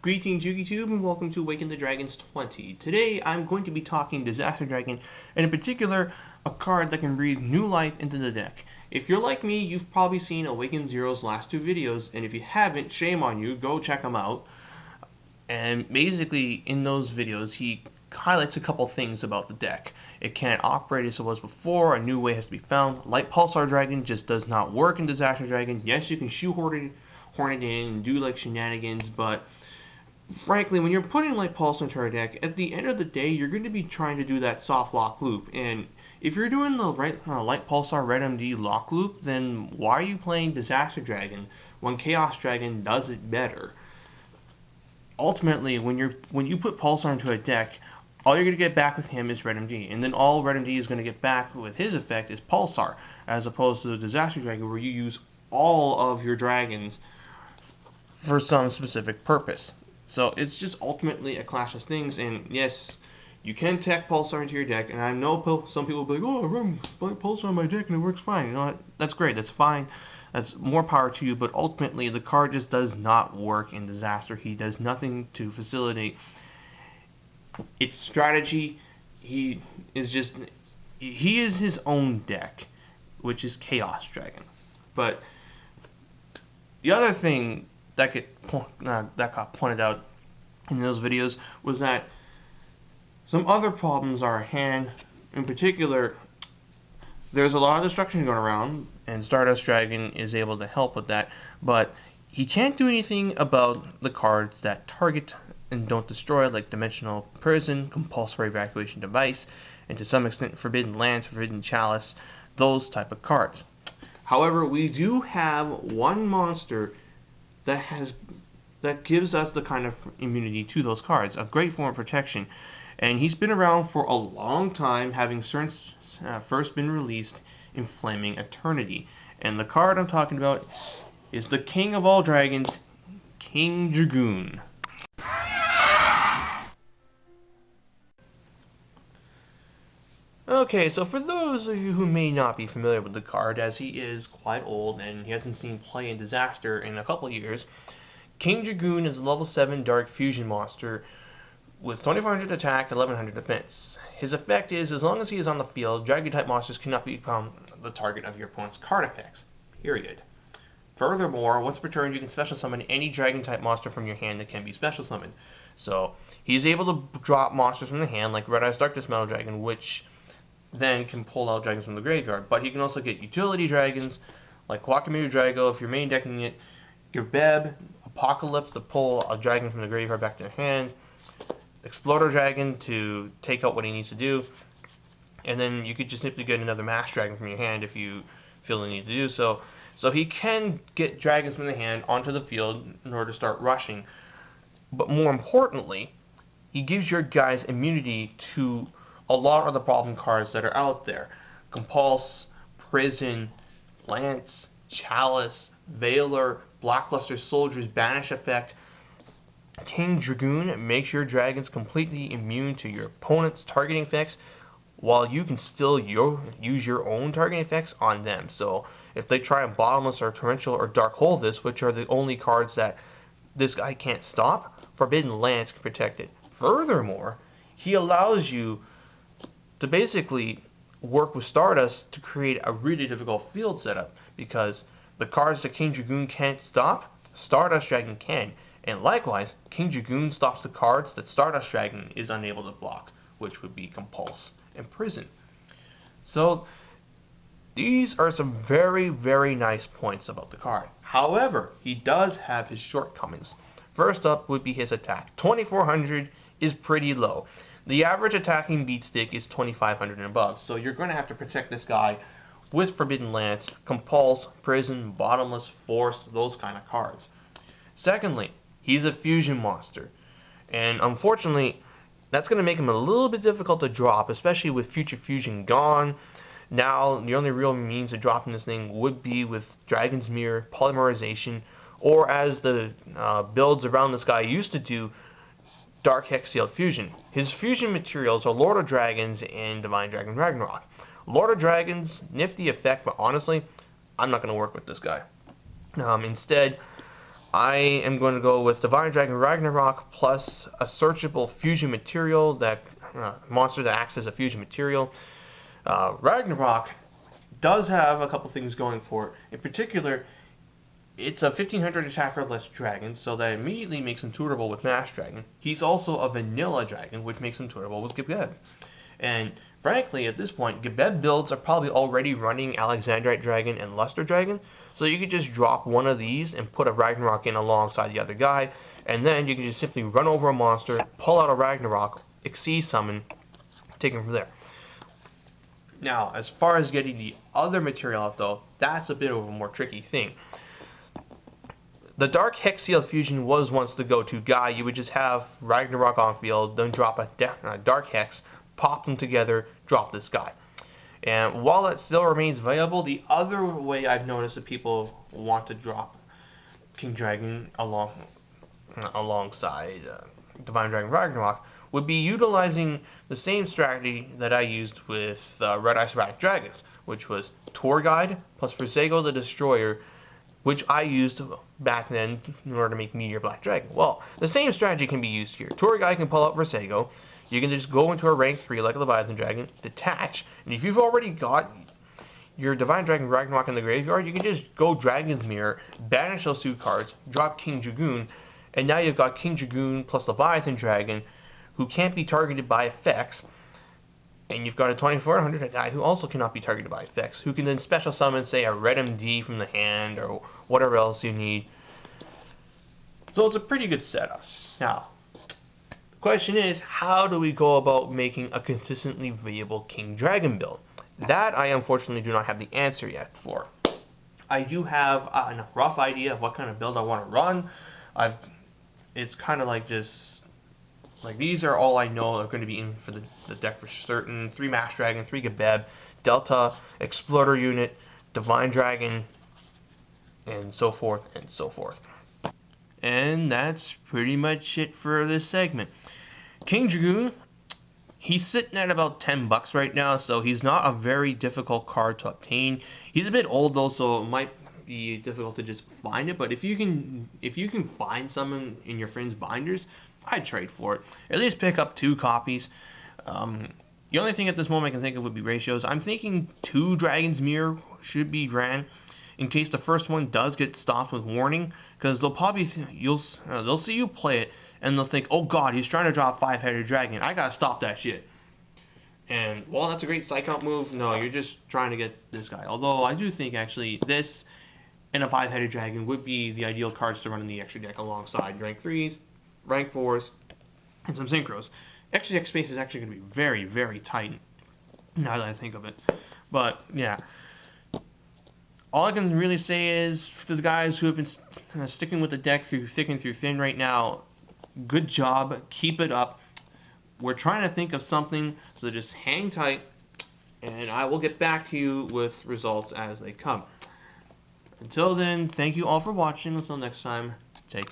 Greetings YouTube and welcome to Awaken the Dragons 20. Today I'm going to be talking Disaster Dragon, and in particular a card that can breathe new life into the deck. If you're like me, you've probably seen Awaken Zero's last two videos, and if you haven't, shame on you, go check them out. And basically in those videos he highlights a couple things about the deck. It can't operate as it was before, a new way has to be found. Light Pulsar Dragon just does not work in Disaster Dragon. Yes, you can shoehorn it in and do like shenanigans, but frankly, when you're putting Light Pulse into our deck, at the end of the day, you're going to be trying to do that soft lock loop. And if you're doing the Light Pulsar Red MD lock loop, then why are you playing Disaster Dragon when Chaos Dragon does it better? Ultimately, when you put Pulsar into a deck, all you're going to get back with him is Red MD, and then all Red MD is going to get back with his effect is Pulsar, as opposed to the Disaster Dragon where you use all of your dragons for some specific purpose. So it's just ultimately a clash of things, and yes, you can tech Pulsar into your deck, and I know some people will be like, oh, I run Pulsar on my deck and it works fine. You know what? That's great, that's fine, that's more power to you, but ultimately the card just does not work in Disaster. He does nothing to facilitate its strategy. He is his own deck, which is Chaos Dragon. But the other thing that got pointed out in those videos was that some other problems are at hand. In particular, there's a lot of destruction going around, and Stardust Dragon is able to help with that, but he can't do anything about the cards that target and don't destroy, like Dimensional Prison, Compulsory Evacuation Device, and to some extent Forbidden Lance, Forbidden Chalice, those type of cards. However, we do have one monster that gives us the kind of immunity to those cards, a great form of protection, and he's been around for a long time, having first been released in Flaming Eternity. And the card I'm talking about is the king of all dragons, King Dragoon. Okay, so for those of you who may not be familiar with the card, as he is quite old and he hasn't seen play in Disaster in a couple years, King Dragoon is a level 7 Dark Fusion monster with 2400 attack, 1100 defense. His effect is, as long as he is on the field, Dragon-type monsters cannot become the target of your opponent's card effects. Period. Furthermore, once per turn, you can special summon any Dragon-type monster from your hand that can be special summoned. So, he's able to drop monsters from the hand, like Red Eyes Darkness Metal Dragon, which then can pull out dragons from the graveyard. But he can also get utility dragons, like Kwakamiru Drago if you're main decking it, your Beb, Apocalypse to pull a dragon from the graveyard back to your hand, Exploder Dragon to take out what he needs to do, and then you could just simply get another Mass Dragon from your hand if you feel the need to do so. So he can get dragons from the hand onto the field in order to start rushing. But more importantly, he gives your guys immunity to a lot of the problem cards that are out there. Compulse, Prison, Lance, Chalice, Veiler, Blackluster Soldiers, Banish Effect. King Dragoon makes your dragons completely immune to your opponent's targeting effects, while you can still use your own targeting effects on them. So if they try and Bottomless or Torrential or Dark Hole this, which are the only cards that this guy can't stop, Forbidden Lance can protect it. Furthermore, he allows you to basically work with Stardust to create a really difficult field setup, because the cards that King Dragoon can't stop, Stardust Dragon can. And likewise, King Dragoon stops the cards that Stardust Dragon is unable to block, which would be Compulse and Prison. So, these are some very, very nice points about the card. However, he does have his shortcomings. First up would be his attack. 2400 is pretty low. The average attacking beat stick is 2500 and above, so you're going to have to protect this guy with Forbidden Lance, Compulse, Prison, Bottomless, Force, those kind of cards. Secondly, he's a fusion monster, and unfortunately, that's going to make him a little bit difficult to drop, especially with Future Fusion gone. Now, the only real means of dropping this thing would be with Dragon's Mirror, Polymerization, or as the builds around this guy used to do, Dark Hex Sealed Fusion. His fusion materials are Lord of Dragons and Divine Dragon Ragnarok. Lord of Dragons, nifty effect, but honestly, I'm not going to work with this guy. Instead, I am going to go with Divine Dragon Ragnarok plus a searchable fusion material, that monster that acts as a fusion material. Ragnarok does have a couple things going for it. In particular, it's a 1500 attack for less dragon, so that immediately makes him tutorable with Mass Dragon. He's also a vanilla dragon, which makes him tutorable with Gebeb. And frankly, at this point, Gebeb builds are probably already running Alexandrite Dragon and Luster Dragon, so you could just drop one of these and put a Ragnarok in alongside the other guy, and then you can just simply run over a monster, pull out a Ragnarok, Xyz summon, take him from there. Now, as far as getting the other material out though, that's a bit of a more tricky thing. The Dark Hex Seal fusion was once the go-to guy. You would just have Ragnarok on field, then drop a Dark Hex, pop them together, drop this guy. And while it still remains viable, the other way I've noticed that people want to drop King Dragon alongside Divine Dragon Ragnarok would be utilizing the same strategy that I used with Red Ice Erratic Dragons, which was Tour Guide plus Versago the Destroyer, which I used back then in order to make Meteor Black Dragon. Well, the same strategy can be used here. Tour Guide can pull out Versago. You can just go into a rank 3 like a Leviathan Dragon, detach, and if you've already got your Divine Dragon Ragnarok in the graveyard, you can just go Dragon's Mirror, banish those 2 cards, drop King Dragoon, and now you've got King Dragoon plus Leviathan Dragon, who can't be targeted by effects, and you've got a 2400 guy who also cannot be targeted by effects, who can then special summon, say, a Red MD from the hand, or whatever else you need. So it's a pretty good setup. Now, the question is, how do we go about making a consistently viable King Dragon build? That I unfortunately do not have the answer yet for. I do have a rough idea of what kind of build I want to run. It's kind of like just, like, these are all I know are going to be in for the deck for certain. 3 Mass Dragon, 3 Gebeb, Delta, Exploder Unit, Divine Dragon, and so forth and so forth. And that's pretty much it for this segment. King Dragoon, he's sitting at about $10 right now, so he's not a very difficult card to obtain. He's a bit old though, so it might be difficult to just find it, but if you can find some in your friend's binders, I'd trade for it. At least pick up 2 copies. The only thing at this moment I can think of would be ratios. I'm thinking 2 Dragon's Mirror should be ran in case the first one does get stopped with warning, because they'll probably they'll see you play it and they'll think, oh god, he's trying to draw a 5-headed dragon, I gotta stop that shit. And while that's a great psych out move, no, you're just trying to get this guy. Although I do think actually this and a 5-headed dragon would be the ideal cards to run in the extra deck alongside rank 3s, rank 4s, and some synchros. Extra deck space is actually going to be very, very tight now that I think of it. But yeah, all I can really say is to the guys who have been sticking with the deck through thick and through thin right now, good job, keep it up. We're trying to think of something, so just hang tight, and I will get back to you with results as they come. Until then, thank you all for watching. Until next time, take care.